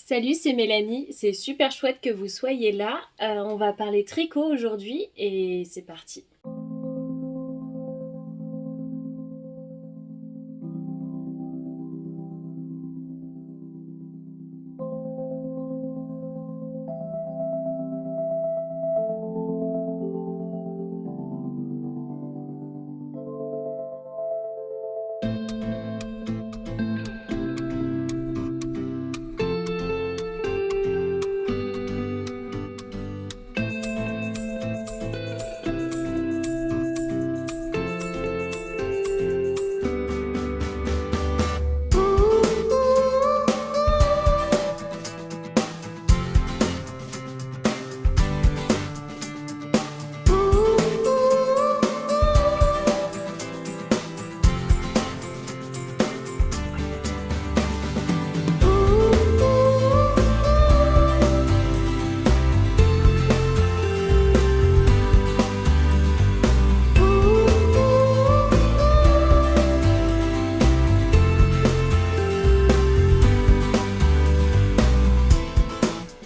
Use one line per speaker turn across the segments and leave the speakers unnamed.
Salut, c'est Mélanie. C'est super chouette que vous soyez là. On va parler tricot aujourd'hui et c'est parti.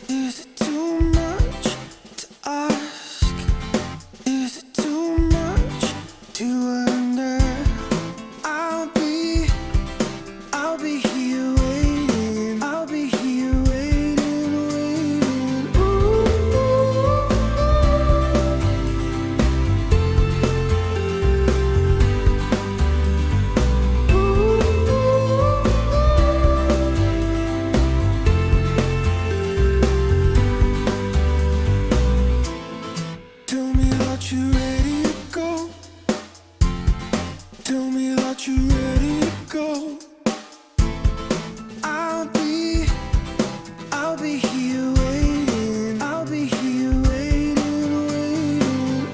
Is it too much to ask? Is it too much to wonder? I'll be, I'll be here waiting. I'll be here waiting, waiting. Tell me that you're ready to go. Tell me that you're ready to go. I'll be, I'll be here waiting. I'll be here waiting, waiting.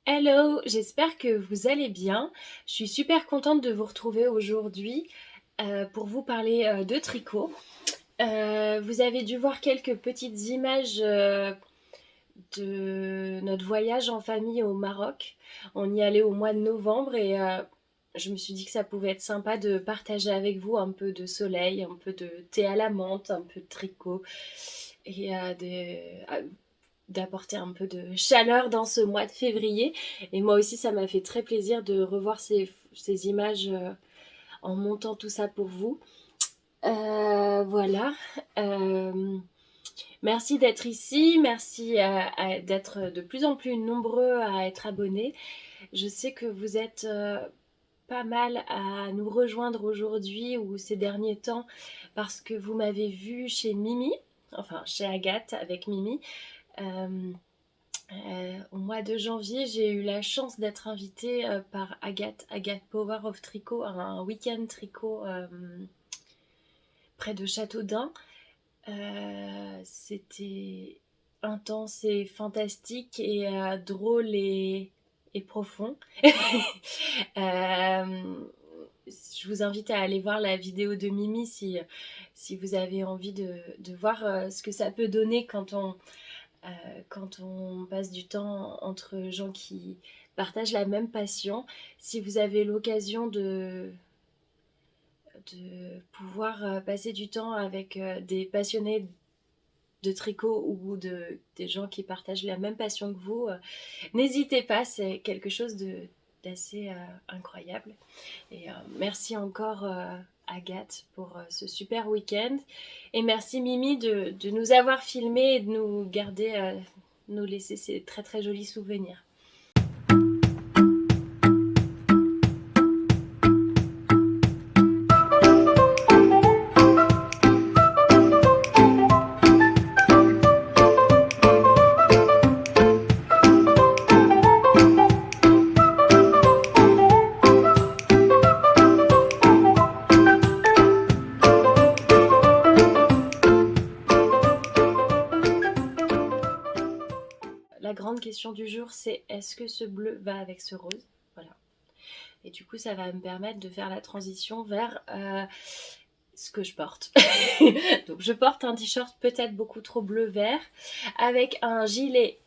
Hello, j'espère que vous allez bien. Je suis super contente de vous retrouver aujourd'hui pour vous parler de tricot. Vous avez dû voir quelques petites images de notre voyage en famille au Maroc. On y allait au mois de novembre et je me suis dit que ça pouvait être sympa de partager avec vous un peu de soleil, un peu de thé à la menthe, un peu de tricot et d'apporter un peu de chaleur dans ce mois de février. Et moi aussi, ça m'a fait très plaisir de revoir ces images en montant tout ça pour vous. Voilà. Merci d'être ici, merci d'être de plus en plus nombreux à être abonnés. Je sais que vous êtes pas mal à nous rejoindre aujourd'hui ou ces derniers temps parce que vous m'avez vu chez Mimi, enfin chez Agathe avec Mimi. Au mois de janvier, j'ai eu la chance d'être invitée par Agathe Power of Tricot à un week-end tricot près de Châteaudun. C'était intense et fantastique et drôle et profond. Je vous invite à aller voir la vidéo de Mimi si vous avez envie de voir ce que ça peut donner quand on passe du temps entre gens qui partagent la même passion. Si vous avez l'occasion de pouvoir passer du temps avec des passionnés de tricot ou des gens qui partagent la même passion que vous, n'hésitez pas, c'est quelque chose d'assez incroyable. Et merci encore Agathe pour ce super week-end. Et merci Mimi de nous avoir filmés et de nous garder, nous laisser ces très très jolis souvenirs. La grande question du jour, c'est est-ce que ce bleu va avec ce rose? Voilà. Et du coup, ça va me permettre de faire la transition vers ce que je porte. Donc, je porte un t-shirt peut-être beaucoup trop bleu-vert avec un gilet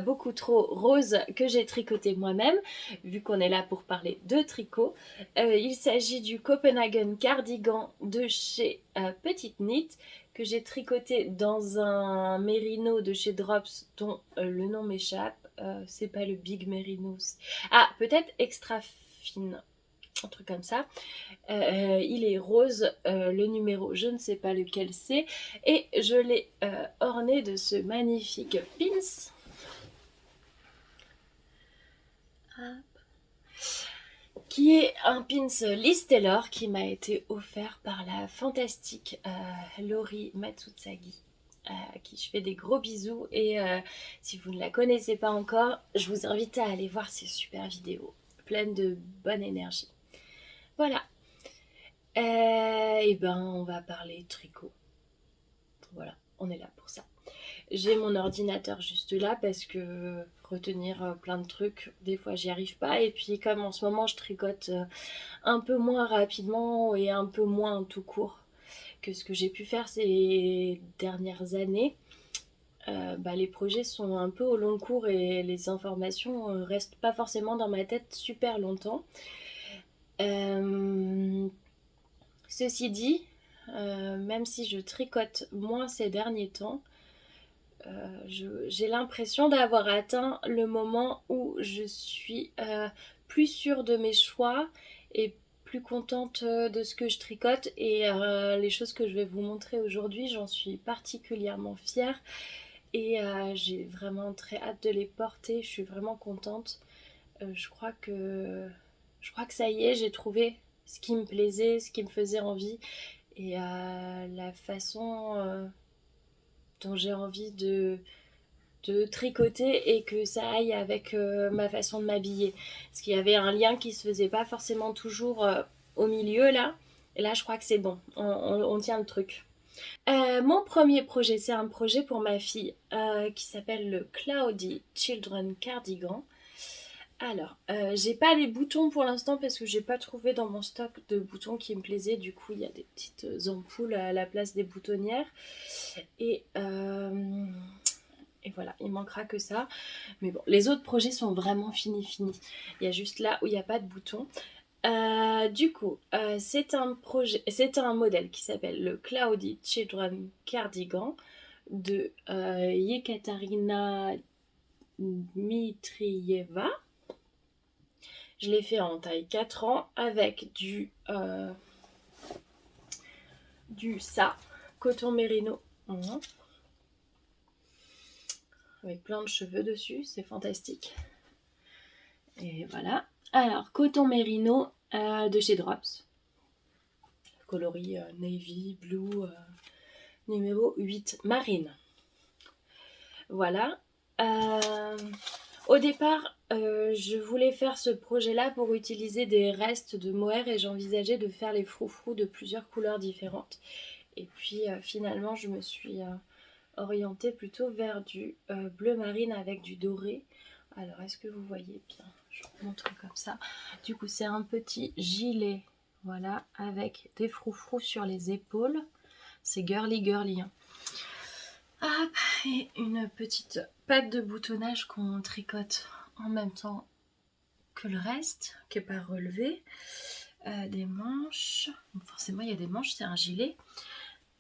beaucoup trop rose que j'ai tricoté moi-même, vu qu'on est là pour parler de tricot. Il s'agit du Copenhagen Cardigan de chez Petite Knit, que j'ai tricoté dans un mérino de chez Drops dont le nom m'échappe. C'est pas le Big Merino. Ah, peut-être Extra Fine, un truc comme ça. Il est rose, le numéro, je ne sais pas lequel c'est. Et je l'ai orné de ce magnifique pins. Qui est un pins Liz Taylor qui m'a été offert par la fantastique Laurie Matsutsagi, à qui je fais des gros bisous. Et si vous ne la connaissez pas encore, je vous invite à aller voir ses super vidéos, pleines de bonne énergie. Voilà. Et ben, on va parler tricot. Voilà, on est là pour ça. J'ai mon ordinateur juste là parce que retenir plein de trucs, des fois j'y arrive pas. Et puis comme en ce moment je tricote un peu moins rapidement et un peu moins tout court que ce que j'ai pu faire ces dernières années, les projets sont un peu au long cours et les informations restent pas forcément dans ma tête super longtemps. Ceci dit, même si je tricote moins ces derniers temps, j'ai l'impression d'avoir atteint le moment où je suis plus sûre de mes choix et plus contente de ce que je tricote. Et les choses que je vais vous montrer aujourd'hui, j'en suis particulièrement fière. Et j'ai vraiment très hâte de les porter. Je suis vraiment contente. Je crois que ça y est, j'ai trouvé ce qui me plaisait, ce qui me faisait envie. Et la façon dont j'ai envie de tricoter et que ça aille avec ma façon de m'habiller. Parce qu'il y avait un lien qui se faisait pas forcément toujours au milieu là. Et là, je crois que c'est bon. On tient le truc. Mon premier projet, c'est un projet pour ma fille qui s'appelle le Cloudy Children Cardigan. Alors, j'ai pas les boutons pour l'instant parce que j'ai pas trouvé dans mon stock de boutons qui me plaisaient. Du coup, il y a des petites ampoules à la place des boutonnières. Et voilà, il manquera que ça. Mais bon, les autres projets sont vraiment finis. Il y a juste là où il n'y a pas de bouton. Du coup, c'est un modèle qui s'appelle le Cloudy Children Cardigan de Yekaterina Dmitrieva. Je l'ai fait en taille 4 ans avec du coton mérino. Avec plein de cheveux dessus, c'est fantastique. Et voilà. Alors, coton mérino de chez Drops. Coloris navy, blue, numéro 8, marine. Voilà. Au départ, je voulais faire ce projet-là pour utiliser des restes de mohair et j'envisageais de faire les froufrous de plusieurs couleurs différentes. Et puis finalement, je me suis orientée plutôt vers du bleu marine avec du doré. Alors, est-ce que vous voyez bien? Je vous montre comme ça. Du coup, c'est un petit gilet, voilà, avec des froufrous sur les épaules. C'est girly, hein. Et une petite patte de boutonnage qu'on tricote en même temps que le reste, qui n'est pas relevé. Des manches. Donc forcément, il y a des manches, c'est un gilet.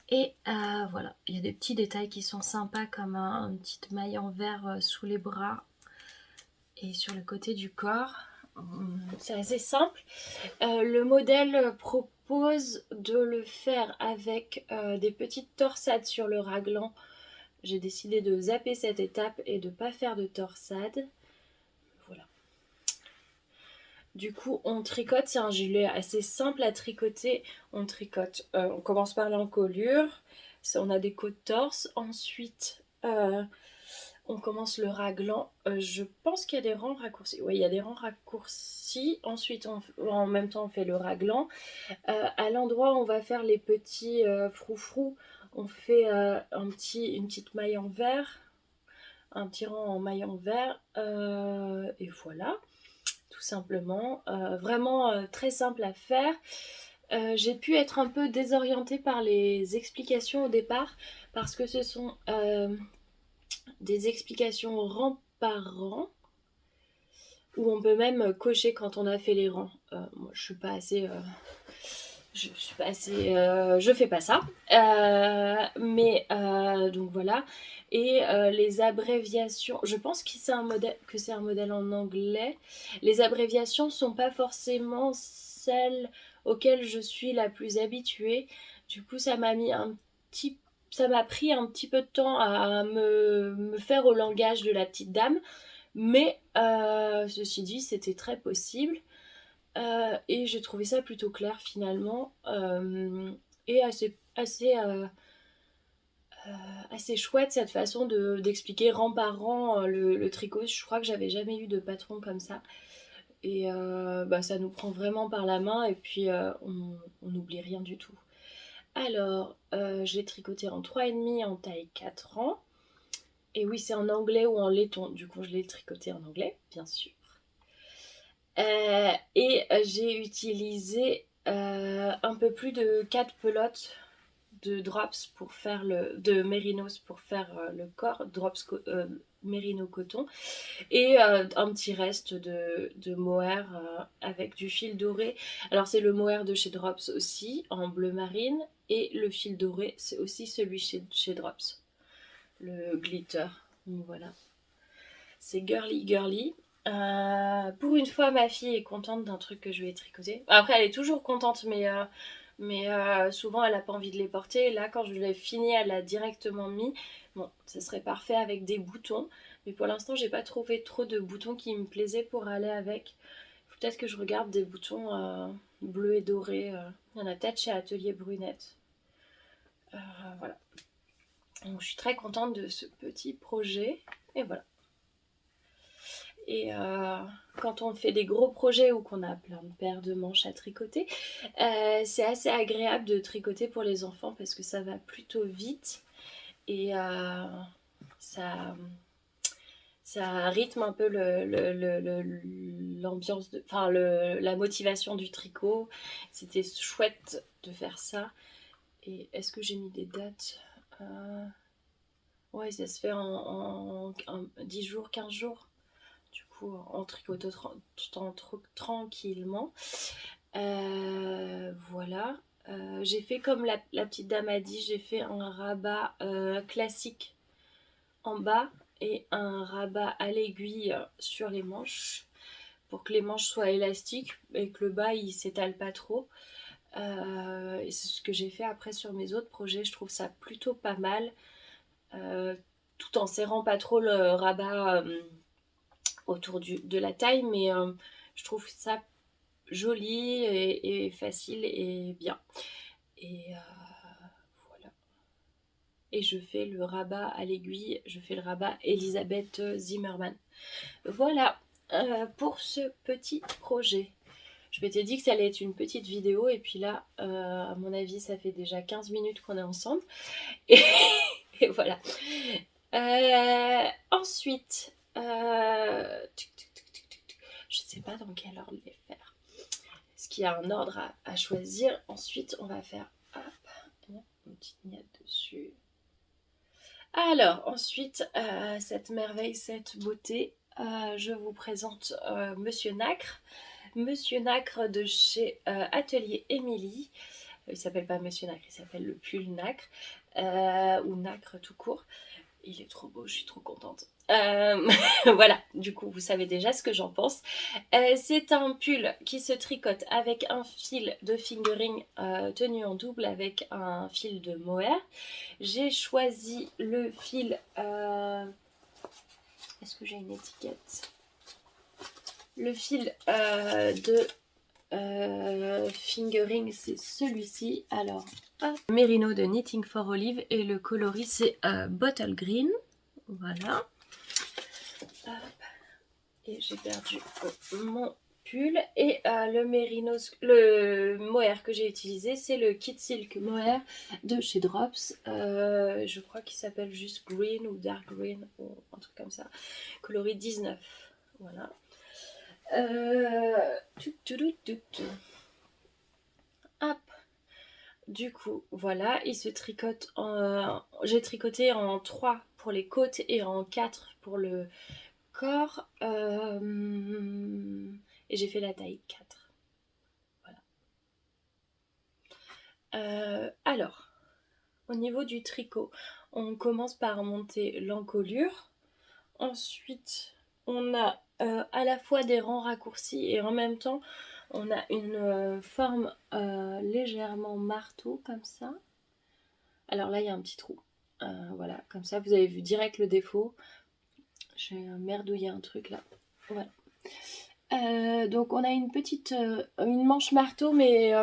Et voilà, il y a des petits détails qui sont sympas, comme une petite maille en verre sous les bras et sur le côté du corps. C'est assez simple. Le modèle propose de le faire avec des petites torsades sur le raglan. J'ai décidé de zapper cette étape et de ne pas faire de torsade. Voilà. Du coup, on tricote. C'est un gilet assez simple à tricoter. On tricote. On commence par l'encolure. On a des côtes torse. Ensuite, on commence le raglan. Je pense qu'il y a des rangs raccourcis. Oui, il y a des rangs raccourcis. Ensuite, en même temps, on fait le raglan. À l'endroit où on va faire les petits froufrous, on fait une petite maille en vert. Un petit rang en maille en vert. Et voilà. Tout simplement. Vraiment très simple à faire. J'ai pu être un peu désorientée par les explications au départ parce que ce sont des explications rang par rang où on peut même cocher quand on a fait les rangs. Moi, je suis pas assez... je fais pas ça. Donc voilà. Et les abréviations, je pense que c'est un modèle en anglais. Les abréviations sont pas forcément celles auxquelles je suis la plus habituée. Du coup, ça m'a pris un petit peu de temps à me faire au langage de la petite dame. Mais ceci dit, c'était très possible. Et j'ai trouvé ça plutôt clair finalement. Et assez chouette cette façon d'expliquer rang par rang le tricot. Je crois que j'avais jamais eu de patron comme ça. Et ça nous prend vraiment par la main et puis on n'oublie rien du tout. Alors, je l'ai tricoté en 3,5 en taille 4 ans. Et oui, c'est en anglais ou en laiton. Du coup, je l'ai tricoté en anglais, bien sûr. Et j'ai utilisé un peu plus de 4 pelotes de drops pour faire de mérinos pour faire le corps, drops mérino coton, et un petit reste de mohair avec du fil doré. Alors c'est le mohair de chez Drops aussi, en bleu marine, et le fil doré, c'est aussi celui chez Drops, le glitter. Donc voilà, c'est girly girly. Pour une fois, ma fille est contente d'un truc que je lui ai tricoté. Après, elle est toujours contente, mais souvent, elle n'a pas envie de les porter. Et là, quand je l'ai fini, elle l'a directement mis. Bon, ça serait parfait avec des boutons. Mais pour l'instant, j'ai pas trouvé trop de boutons qui me plaisaient pour aller avec. Faut peut-être que je regarde des boutons bleus et dorés. Il y en a peut-être chez Atelier Brunette. Voilà. Donc, je suis très contente de ce petit projet. Et voilà. Et quand on fait des gros projets ou qu'on a plein de paires de manches à tricoter, c'est assez agréable de tricoter pour les enfants parce que ça va plutôt vite et ça rythme un peu l'ambiance, la motivation du tricot. C'était chouette de faire ça. Et est-ce que j'ai mis des dates Ouais, ça se fait en 10 jours, 15 jours. Du coup, en tricotant tranquillement. Voilà. J'ai fait comme la petite dame a dit, j'ai fait un rabat classique en bas et un rabat à l'aiguille sur les manches pour que les manches soient élastiques et que le bas il s'étale pas trop. Et c'est ce que j'ai fait après sur mes autres projets. Je trouve ça plutôt pas mal, tout en serrant pas trop le rabat autour de la taille, mais je trouve ça joli et facile et bien. Et voilà. Et je fais le rabat à l'aiguille, je fais le rabat Elisabeth Zimmermann. Voilà pour ce petit projet. Je m'étais dit que ça allait être une petite vidéo et puis là, à mon avis, ça fait déjà 15 minutes qu'on est ensemble. Et voilà. Ensuite, je ne sais pas dans quel ordre les faire. Est-ce qu'il y a un ordre à choisir? Ensuite, on va faire une petite niette dessus. Alors, ensuite, cette merveille, cette beauté, je vous présente Monsieur Nacre. Monsieur Nacre de chez Atelier Émilie. Il s'appelle pas Monsieur Nacre, il s'appelle le pull Nacre. Ou Nacre tout court. Il est trop beau, je suis trop contente. Voilà, du coup, vous savez déjà ce que j'en pense. C'est un pull qui se tricote avec un fil de fingering tenu en double avec un fil de mohair. J'ai choisi le fil... Est-ce que j'ai une étiquette? Le fil de fingering, c'est celui-ci. Alors, hop. Merino de Knitting for Olive et le coloris, c'est Bottle Green. Voilà. Hop. Et j'ai perdu mon pull. Et le mohair que j'ai utilisé, c'est le Kit Silk Mohair de chez Drops. Je crois qu'il s'appelle juste Green ou Dark Green ou un truc comme ça. Coloris 19. Voilà. Hop. Du coup, voilà, il se tricote j'ai tricoté en 3 pour les côtes et en 4 pour le corps. Et j'ai fait la taille 4. Voilà. Alors, au niveau du tricot, on commence par monter l'encolure. Ensuite, on a à la fois des rangs raccourcis et en même temps, on a une forme légèrement marteau comme ça. Alors là, il y a un petit trou. Voilà, comme ça, vous avez vu direct le défaut. J'ai merdouillé un truc là. Voilà. Donc on a une manche marteau, mais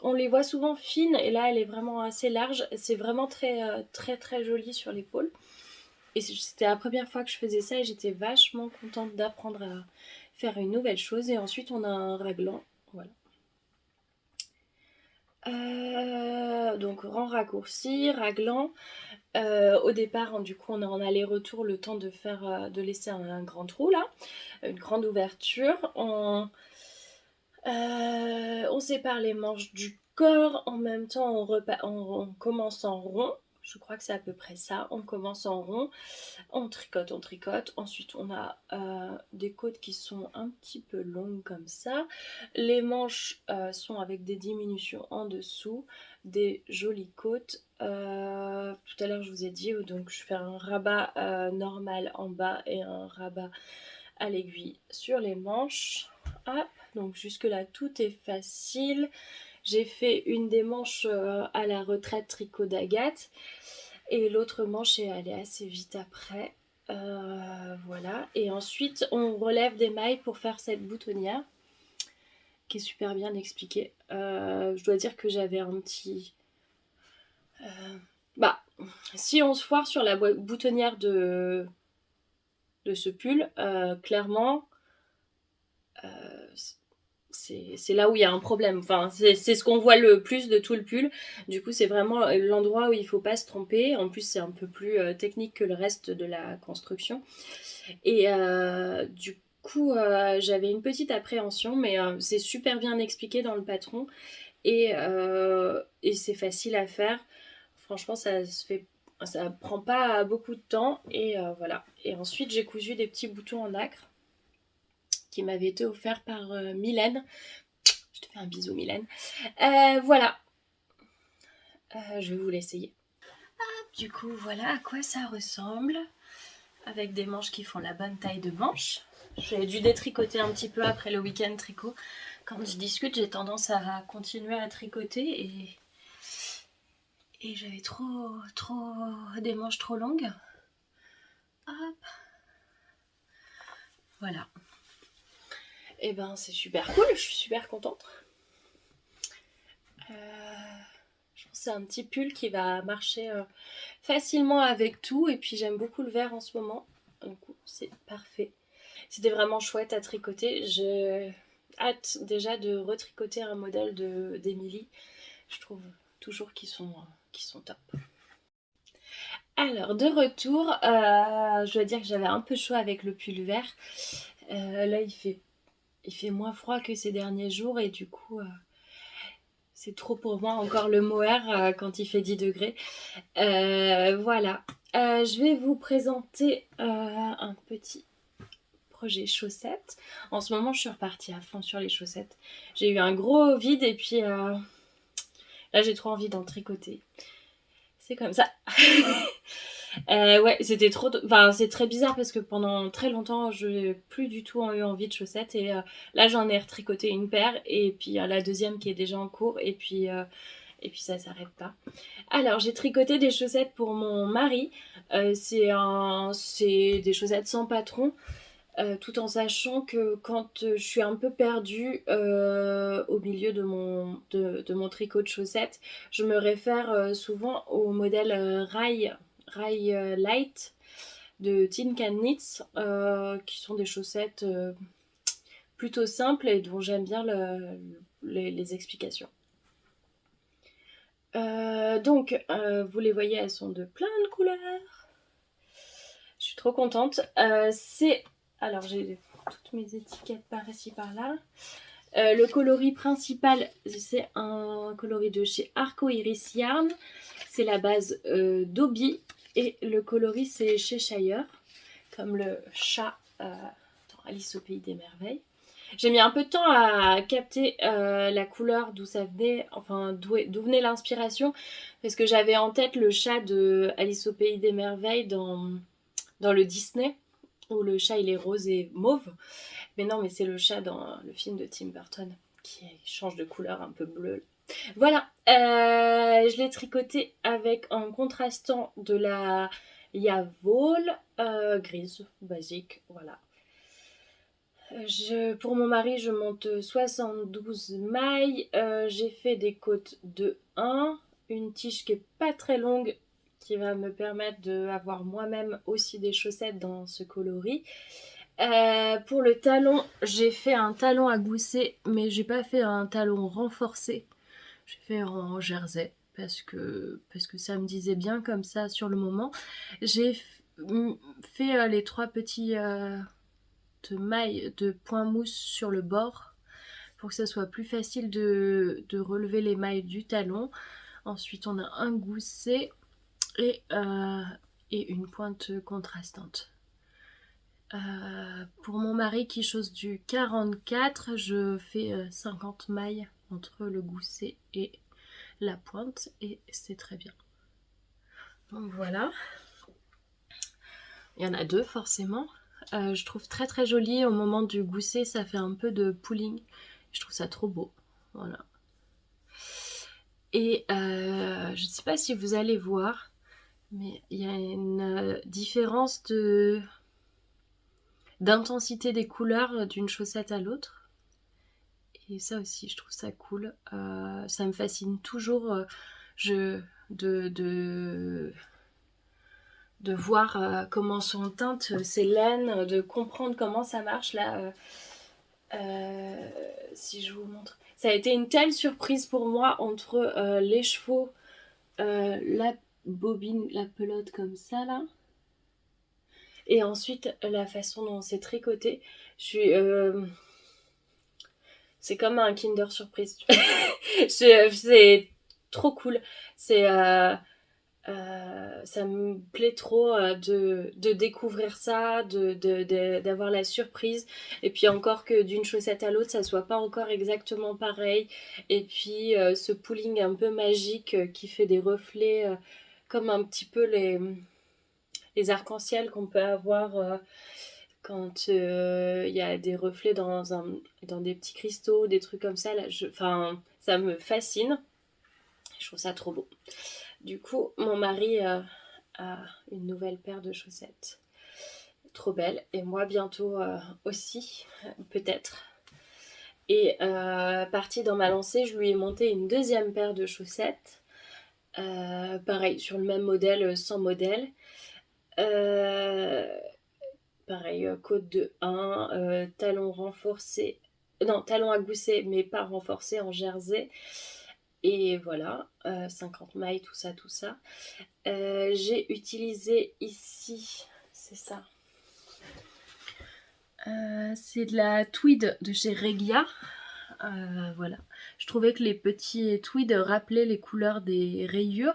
on les voit souvent fines. Et là, elle est vraiment assez large. C'est vraiment très, très, très joli sur l'épaule. Et c'était la première fois que je faisais ça et j'étais vachement contente d'apprendre à faire une nouvelle chose. Et ensuite, on a un raglan. Voilà. Donc, rang raccourci, raglan. Au départ, du coup, on est en aller-retour le temps de laisser un grand trou là, une grande ouverture. On sépare les manches du corps. En même temps, on commence en rond. Je crois que c'est à peu près ça. On commence en rond, on tricote. Ensuite, on a des côtes qui sont un petit peu longues comme ça. Les manches sont avec des diminutions en dessous, des jolies côtes. Tout à l'heure, je vous ai dit, donc je fais un rabat normal en bas et un rabat à l'aiguille sur les manches. Hop, donc jusque-là, tout est facile. J'ai fait une des manches à la retraite tricot d'Agathe et l'autre manche est allée assez vite après. Voilà. Et ensuite, on relève des mailles pour faire cette boutonnière qui est super bien expliquée. Je dois dire que j'avais un petit... si on se foire sur la boutonnière de ce pull, clairement... c'est là où il y a un problème. Enfin, c'est ce qu'on voit le plus de tout le pull. Du coup, c'est vraiment l'endroit où il ne faut pas se tromper. En plus, c'est un peu plus technique que le reste de la construction. Et du coup, j'avais une petite appréhension, mais c'est super bien expliqué dans le patron. Et c'est facile à faire. Franchement, ça prend pas beaucoup de temps. Et voilà. Et ensuite, j'ai cousu des petits boutons en nacre qui m'avait été offert par Mylène. Je te fais un bisou, Mylène. Voilà. Je vais vous l'essayer. Du coup, voilà à quoi ça ressemble. Avec des manches qui font la bonne taille de manche. J'ai dû détricoter un petit peu après le week-end tricot. Quand je discute, j'ai tendance à continuer à tricoter et j'avais trop des manches trop longues. Hop. Voilà. Et ben c'est super cool, je suis super contente. Je pense que c'est un petit pull qui va marcher facilement avec tout. Et puis j'aime beaucoup le vert en ce moment. Du coup, c'est parfait. C'était vraiment chouette à tricoter. J'ai hâte déjà de retricoter un modèle d'Émilie. Je trouve toujours qu'ils sont top. Alors, de retour, je dois dire que j'avais un peu chaud avec le pull vert. Là, il fait moins froid que ces derniers jours et du coup, c'est trop pour moi. Encore le mohair quand il fait 10 degrés. Voilà. Je vais vous présenter un petit projet chaussettes. En ce moment, je suis repartie à fond sur les chaussettes. J'ai eu un gros vide et puis là, j'ai trop envie d'en tricoter. C'est comme ça. Ouais, c'était trop... Enfin, c'est très bizarre parce que pendant très longtemps, je n'ai plus du tout eu envie de chaussettes. Et là, j'en ai retricoté une paire. Et puis, la deuxième qui est déjà en cours. Et puis ça s'arrête pas. Alors, j'ai tricoté des chaussettes pour mon mari. C'est des chaussettes sans patron. Tout en sachant que quand je suis un peu perdue au milieu de mon tricot de chaussettes, je me réfère souvent au modèle Rai Light de Tin Can Knits, qui sont des chaussettes plutôt simples et dont j'aime bien les explications. Donc, vous les voyez, elles sont de plein de couleurs. Je suis trop contente. Alors, j'ai toutes mes étiquettes par-ci, par-là. Le coloris principal, c'est un coloris de chez Arco Iris Yarn. C'est la base d'Obi. Et le coloris, c'est chez Cheshire, comme le chat dans Alice au Pays des Merveilles. J'ai mis un peu de temps à capter la couleur, d'où ça venait, enfin d'où venait l'inspiration, parce que j'avais en tête le chat de Alice au Pays des Merveilles dans le Disney, où le chat il est rose et mauve. Mais non, mais c'est le chat dans le film de Tim Burton qui change de couleur un peu bleue. Voilà, je l'ai tricoté avec en contrastant de la Yavol grise, basique, voilà. Pour mon mari, je monte 72 mailles. J'ai fait des côtes de 1, une tige qui est pas très longue, qui va me permettre d'avoir moi-même aussi des chaussettes dans ce coloris. Pour le talon, j'ai fait un talon à gousset, mais j'ai pas fait un talon renforcé. J'ai fait en jersey parce que ça me disait bien comme ça sur le moment. J'ai fait les 3 petits de mailles de point mousse sur le bord pour que ça soit plus facile de relever les mailles du talon. Ensuite, on a un gousset et une pointe contrastante. Pour mon mari qui chausse du 44, je fais 50 mailles entre le gousset et la pointe et c'est très bien. Donc voilà. Il y en a 2 forcément. Je trouve très très joli au moment du gousset, ça fait un peu de pooling. Je trouve ça trop beau. Voilà. Et je ne sais pas si vous allez voir, mais il y a une différence d'intensité des couleurs d'une chaussette à l'autre. Et ça aussi, je trouve ça cool. Ça me fascine toujours de voir comment sont teintes ces laines, de comprendre comment ça marche là. Si je vous montre. Ça a été une telle surprise pour moi entre les chevaux, la bobine, la pelote comme ça là, et ensuite la façon dont c'est tricoté. C'est comme un Kinder Surprise. C'est trop cool. Ça me plaît trop de découvrir ça, d'avoir la surprise. Et puis encore que d'une chaussette à l'autre, ça soit pas encore exactement pareil. Et puis ce pooling un peu magique qui fait des reflets comme un petit peu les arcs-en-ciel qu'on peut avoir quand il y a des reflets dans des petits cristaux, des trucs comme ça. Là, ça me fascine. Je trouve ça trop beau. Du coup, mon mari a une nouvelle paire de chaussettes. Trop belle. Et moi, bientôt aussi, peut-être. Et partie dans ma lancée, je lui ai monté une deuxième paire de chaussettes. Pareil, sur le même modèle, sans modèle. Pareil, côte de 1, talon renforcé. Non, talon à gousset, mais pas renforcé en jersey. Et voilà, 50 mailles, tout ça. J'ai utilisé ici, c'est ça. C'est de la tweed de chez Regia. Voilà. Je trouvais que les petits tweeds rappelaient les couleurs des rayures.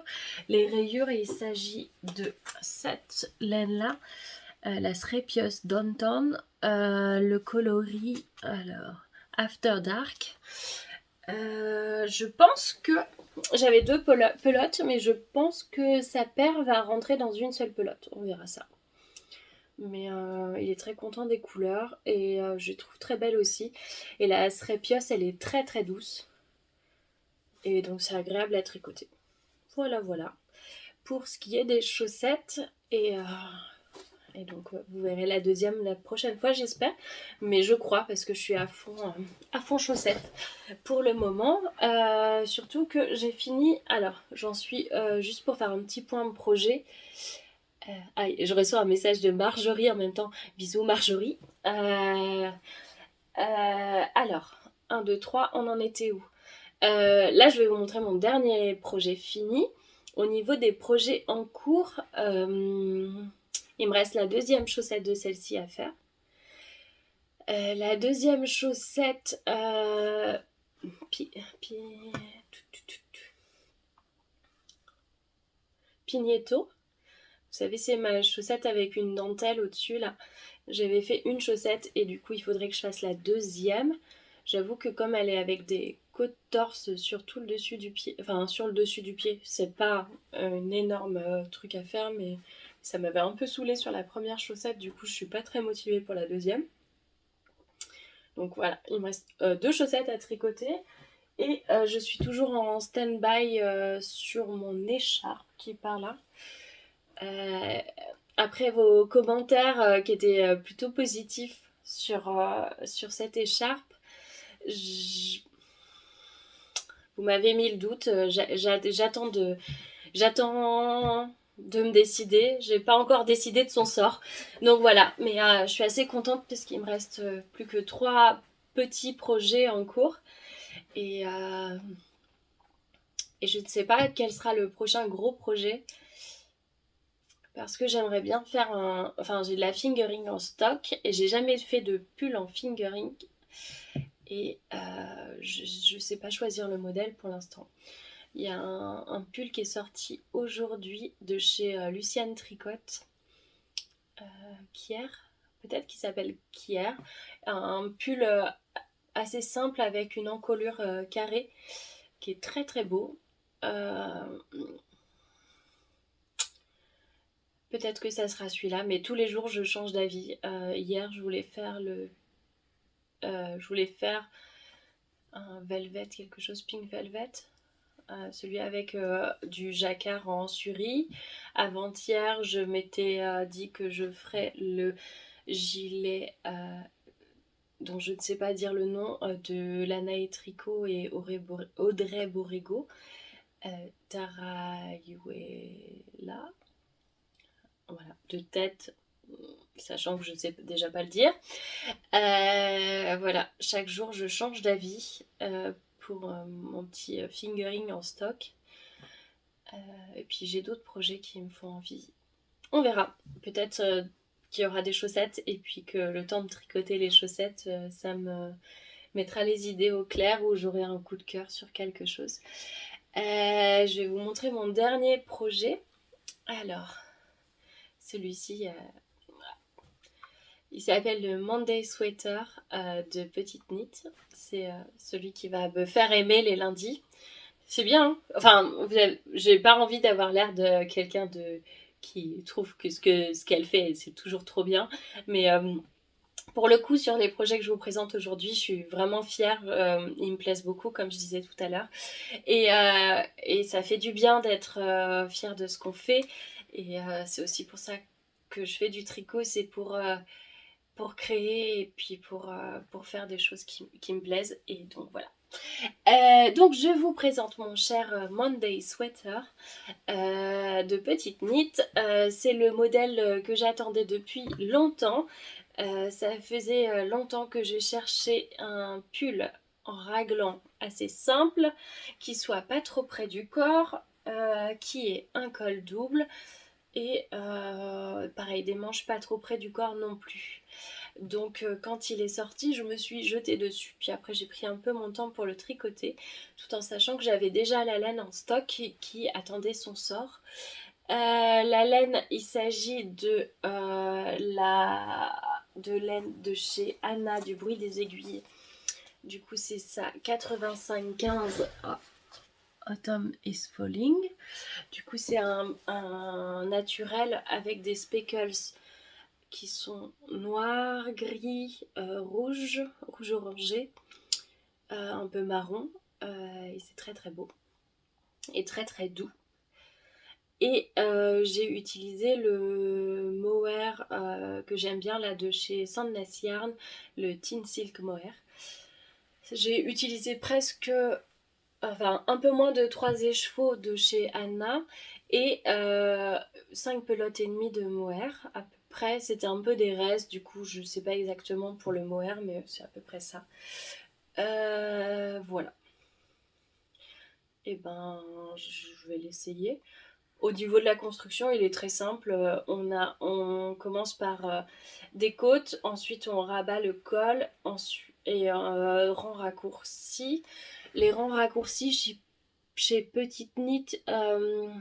Les rayures, il s'agit de cette laine-là. la Srepios Downtown, le coloris, alors, After Dark. Je pense que j'avais deux pelotes, mais je pense que sa paire va rentrer dans une seule pelote. On verra ça. Mais il est très content des couleurs et je les trouve très belles aussi. Et la Srepios, elle est très très douce. Et donc c'est agréable à tricoter. Voilà, voilà. Pour ce qui est des chaussettes, et donc vous verrez la deuxième la prochaine fois, j'espère. Mais je crois parce que je suis à fond chaussettes pour le moment. Surtout que j'ai fini. Alors, j'en suis juste pour faire un petit point de projet. Je reçois un message de Marjorie en même temps. Bisous Marjorie. Alors, 1, 2, 3, on en était où? Là, je vais vous montrer mon dernier projet fini. Au niveau des projets en cours, il me reste la deuxième chaussette de celle-ci à faire. La deuxième chaussette, Pignetto. Vous savez, c'est ma chaussette avec une dentelle au-dessus, là. J'avais fait une chaussette et du coup, il faudrait que je fasse la deuxième. J'avoue que comme elle est avec des côtes torse sur tout le dessus du pied, enfin sur le dessus du pied, c'est pas un énorme truc à faire, mais ça m'avait un peu saoulée sur la première chaussette, du coup je suis pas très motivée pour la deuxième. Donc voilà, il me reste deux chaussettes à tricoter et je suis toujours en stand-by sur mon écharpe qui est par là. Après vos commentaires qui étaient plutôt positifs sur cette écharpe, vous m'avez mis le doute. J'attends de me décider. J'ai pas encore décidé de son sort. Donc voilà, mais je suis assez contente parce qu'il me reste plus que 3 petits projets en cours. Et je ne sais pas quel sera le prochain gros projet. Parce que j'aimerais bien faire Enfin, j'ai de la fingering en stock et j'ai jamais fait de pull en fingering. Et je sais pas choisir le modèle pour l'instant. Il y a un pull qui est sorti aujourd'hui de chez Luciane Tricotte. Kier, peut-être qu'il s'appelle Kier. Un pull assez simple avec une encolure carrée qui est très très beau. Peut-être que ça sera celui-là, mais tous les jours je change d'avis. Hier je voulais faire un velvet, quelque chose pink velvet. Celui avec du jacquard en surie. Avant-hier, je m'étais dit que je ferais le gilet dont je ne sais pas dire le nom de Lanae Tricot et Audrey Borrego. Tarayuela. Voilà, de tête, sachant que je ne sais déjà pas le dire. Voilà, chaque jour je change d'avis pour mon petit fingering en stock. Et puis j'ai d'autres projets qui me font envie. On verra. Peut-être qu'il y aura des chaussettes et puis que le temps de tricoter les chaussettes, ça me mettra les idées au clair ou j'aurai un coup de cœur sur quelque chose. Je vais vous montrer mon dernier projet. Alors, celui-ci, il s'appelle le Monday Sweater de Petite Knit. C'est celui qui va me faire aimer les lundis. C'est bien, hein. Enfin, j'ai pas envie d'avoir l'air de quelqu'un qui trouve que ce qu'elle fait, c'est toujours trop bien. Mais pour le coup, sur les projets que je vous présente aujourd'hui, je suis vraiment fière. Ils me plaisent beaucoup, comme je disais tout à l'heure. Et ça fait du bien d'être fière de ce qu'on fait. Et c'est aussi pour ça que je fais du tricot. C'est pour créer et puis pour faire des choses qui me plaisent. Et donc voilà. Donc je vous présente mon cher Monday Sweater de Petite Knit. C'est le modèle que j'attendais depuis longtemps. Ça faisait longtemps que je cherchais un pull en raglan assez simple, qui soit pas trop près du corps, qui ait un col double et pareil, des manches pas trop près du corps non plus. Donc quand il est sorti, je me suis jetée dessus. Puis après, j'ai pris un peu mon temps pour le tricoter, tout en sachant que j'avais déjà la laine en stock qui attendait son sort. La laine, il s'agit de laine de chez Anna du bruit des aiguilles. Du coup, c'est ça, 85-15. Autumn is Falling. Du coup, c'est un naturel avec des speckles qui sont noirs, gris, rouge orangé, un peu marron. Et c'est très très beau et très très doux. Et j'ai utilisé le mohair que j'aime bien là de chez Sandnes Yarn, le Teen Silk Mohair. J'ai utilisé un peu moins de 3 écheveaux de chez Anna et 5 pelotes et demie de mohair à peu près. C'était un peu des restes, du coup je sais pas exactement pour le mohair, mais c'est à peu près ça. Voilà. Et ben je vais l'essayer. Au niveau de la construction, il est très simple. On commence par des côtes, ensuite on rabat le col, et rang raccourci. Les rangs raccourcis chez Petite Knit, ils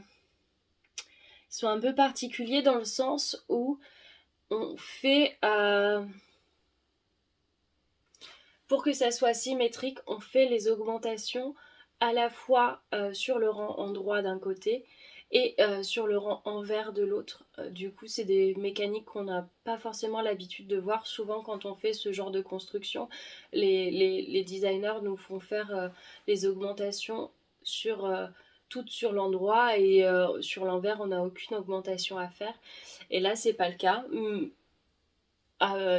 sont un peu particuliers dans le sens où on fait, pour que ça soit symétrique, on fait les augmentations à la fois sur le rang endroit d'un côté et sur le rang envers de l'autre. Du coup, c'est des mécaniques qu'on n'a pas forcément l'habitude de voir. Souvent, quand on fait ce genre de construction, les designers nous font faire les augmentations toutes sur l'endroit et sur l'envers, on n'a aucune augmentation à faire. Et là, c'est pas le cas.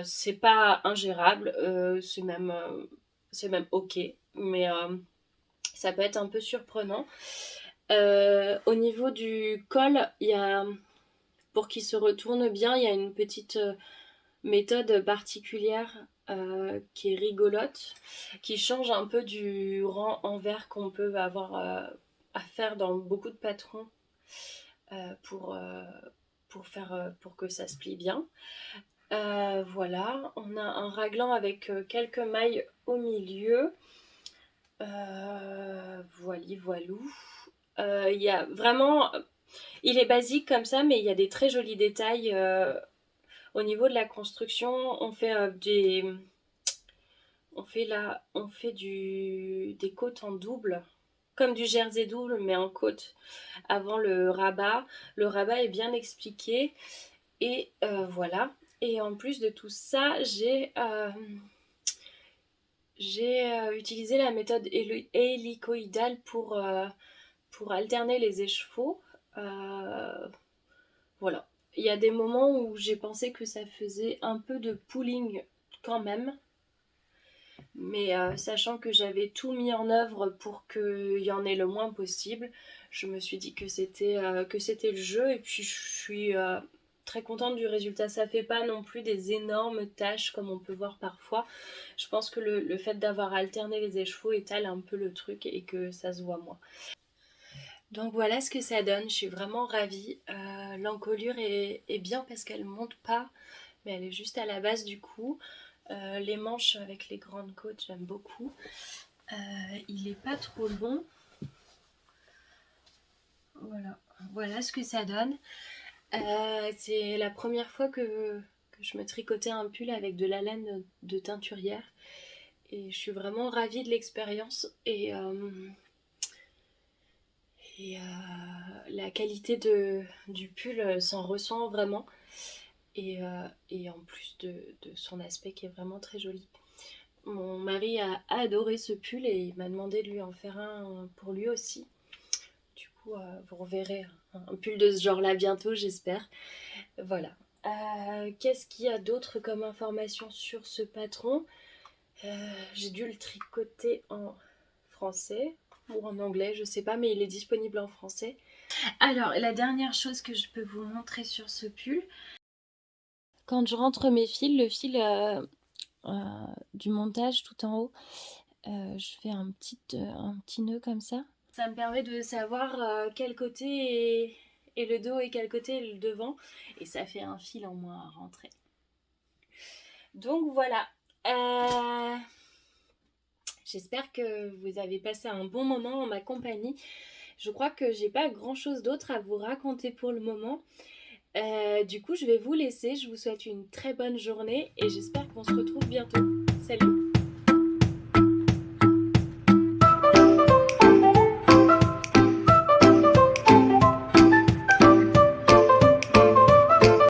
C'est pas ingérable, c'est même ok, mais ça peut être un peu surprenant. Au niveau du col, pour qu'il se retourne bien, il y a une petite méthode particulière qui est rigolote, qui change un peu du rang envers qu'on peut avoir à faire dans beaucoup de patrons pour que ça se plie bien. Voilà, on a un raglan avec quelques mailles au milieu. Voilou. Il y a vraiment, il est basique comme ça, mais il y a des très jolis détails. Au niveau de la construction, on fait des côtes en double, comme du jersey double, mais en côte avant le rabat. Le rabat est bien expliqué. Et voilà. Et en plus de tout ça, j'ai utilisé la méthode hélicoïdale pour alterner les écheveaux. Voilà. Il y a des moments où j'ai pensé que ça faisait un peu de pooling quand même. Mais sachant que j'avais tout mis en œuvre pour qu'il y en ait le moins possible, je me suis dit que c'était le jeu. Et puis je suis très contente du résultat. Ça fait pas non plus des énormes taches comme on peut voir parfois. Je pense que le fait d'avoir alterné les écheveaux étale un peu le truc et que ça se voit moins. Donc voilà ce que ça donne, je suis vraiment ravie. L'encolure est bien parce qu'elle monte pas, mais elle est juste à la base du cou. Les manches avec les grandes côtes, j'aime beaucoup. Il est pas trop long. Voilà ce que ça donne. C'est la première fois que je me tricotais un pull avec de la laine de teinturière. Et je suis vraiment ravie de l'expérience. Et la qualité du pull s'en ressent vraiment. Et en plus de son aspect qui est vraiment très joli. Mon mari a adoré ce pull et il m'a demandé de lui en faire un pour lui aussi. Du coup, vous reverrez un pull de ce genre-là bientôt, j'espère. Voilà. Qu'est-ce qu'il y a d'autre comme information sur ce patron ? J'ai dû le tricoter en français ou en anglais, je sais pas, mais il est disponible en français. Alors, la dernière chose que je peux vous montrer sur ce pull, quand je rentre mes fils, le fil du montage tout en haut, je fais un petit nœud comme ça. Ça me permet de savoir quel côté est le dos et quel côté est le devant. Et ça fait un fil en moins à rentrer. Donc voilà. J'espère que vous avez passé un bon moment en ma compagnie. Je crois que j'ai pas grand-chose d'autre à vous raconter pour le moment. Du coup, je vais vous laisser. Je vous souhaite une très bonne journée et j'espère qu'on se retrouve bientôt. Salut!